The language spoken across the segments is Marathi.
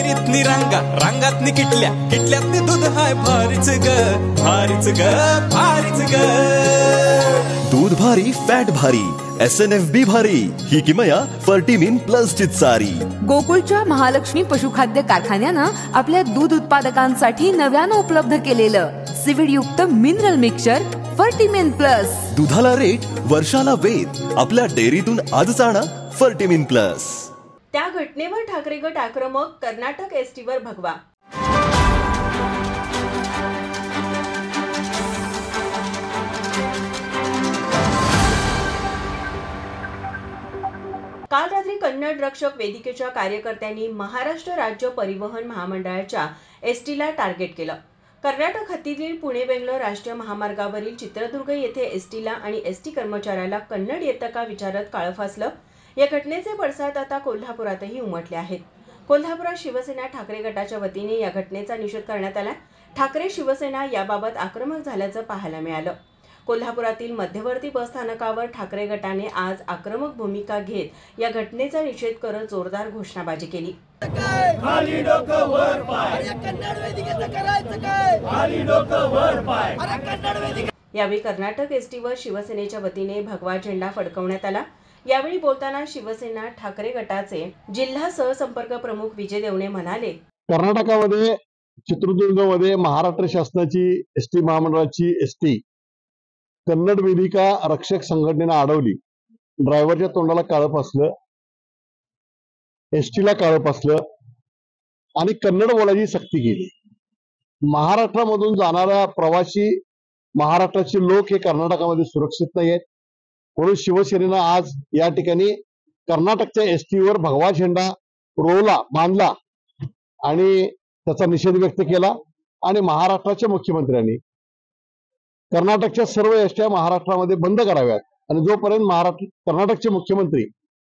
डेअरीतनी रांगा रांगातनी किटल्या किटल्यातनी दूध हाय भारीच ग भारीच ग भारीच ग. दूध भारी फॅट भारी SNFB भारी ही किमया फर्टिमिन प्लस ची चारी. गोकुळच्या महालक्ष्मी पशुखाद्य कारखान्यानं आपल्या दूध उत्पादकांसाठी नव्यानं उपलब्ध केलेलं सिविड युक्त मिनरल मिक्सचर फर्टिमिन प्लस. दुधाला रेट वर्षाला वेद आपल्या डेअरीतून आजच आणा फर्टिमिन प्लस. त्या घटनेवर ठाकरे गट आक्रमक, कर्नाटक एसटीवर भगवा. काल रात्री कन्नड रक्षक वेदिकेच्या कार्यकर्त्यांनी महाराष्ट्र राज्य परिवहन महामंडळाच्या एसटीला टार्गेट केलं. कर्नाटक हद्दीतील पुणे बेंगलोर राष्ट्रीय महामार्गावरील चित्रदुर्ग येथे एसटीला आणि एसटी कर्मचाऱ्याला कन्नड येतं का विचारत काळं फासलं. या घटनेचे पडसाद आता कोल्हापुरातही उमटले आहेत. कोल्हापुरात शिवसेना ठाकरे गटाच्या वतीने या घटनेचा निषेध करण्यात आला. ठाकरे शिवसेना याबाबत आक्रमक झाल्याचं पाहायला मिळालं. कोल्हापुरातील मध्यवर्ती बस स्थानकावर ठाकरे गटाने आज आक्रमक भूमिका घेत या घटनेचा निषेध करत जोरदार घोषणाबाजी केली. यावेळी कर्नाटक एसटीवर शिवसेनेच्या वतीने भगवा झेंडा फडकवण्यात आला. यावेळी बोलताना शिवसेना ठाकरे गटाचे जिल्हा सहसंपर्क प्रमुख विजय देवणे म्हणाले, कर्नाटकामध्ये चित्रदुर्गमध्ये महाराष्ट्र शासनाची एसटी महामंडळाची एसटी कन्नड वेदिका रक्षक संघटनेनं अडवली. ड्रायव्हरच्या तोंडाला काळं फासलं, एसटीला काळं फासलं आणि कन्नड बोलायची सक्ती केली. महाराष्ट्रामधून जाणाऱ्या प्रवासी महाराष्ट्राचे लोक हे कर्नाटकामध्ये सुरक्षित नाही आहेत. म्हणून शिवसेनेनं आज या ठिकाणी कर्नाटकच्या एसटीवर भगवा झेंडा रोवला, बांधला आणि त्याचा निषेध व्यक्त केला. आणि महाराष्ट्राच्या मुख्यमंत्र्यांनी कर्नाटकच्या सर्व एसट्या महाराष्ट्रामध्ये बंद कराव्यात आणि जोपर्यंत कर्नाटकचे मुख्यमंत्री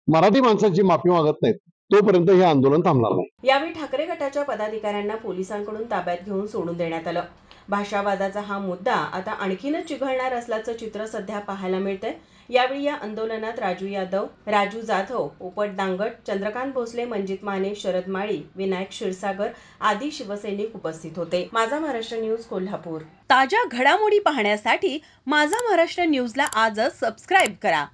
मराठी माणसांची माफी मागत नाहीत तोपर्यंत हे आंदोलन थांबणार नाही. यावेळी ठाकरे गटाच्या पदाधिकाऱ्यांना पोलिसांकडून ताब्यात घेऊन सोडून देण्यात आलं. भाषावादाचा हा मुद्दा आता आणखीनच चिघळणार असल्याचं चित्र सध्या पाहायला मिळतंय. यावेळी या आंदोलनात राजू यादव, राजू जाधव, पोपट दांगट, चंद्रकांत भोसले, मंजित माने, शरद माळी, विनायक क्षीरसागर आदी शिवसैनिक उपस्थित होते. माझा महाराष्ट्र न्यूज कोल्हापूर. ताज्या घडामोडी पाहण्यासाठी माझा महाराष्ट्र न्यूजला आजच सबस्क्राईब करा.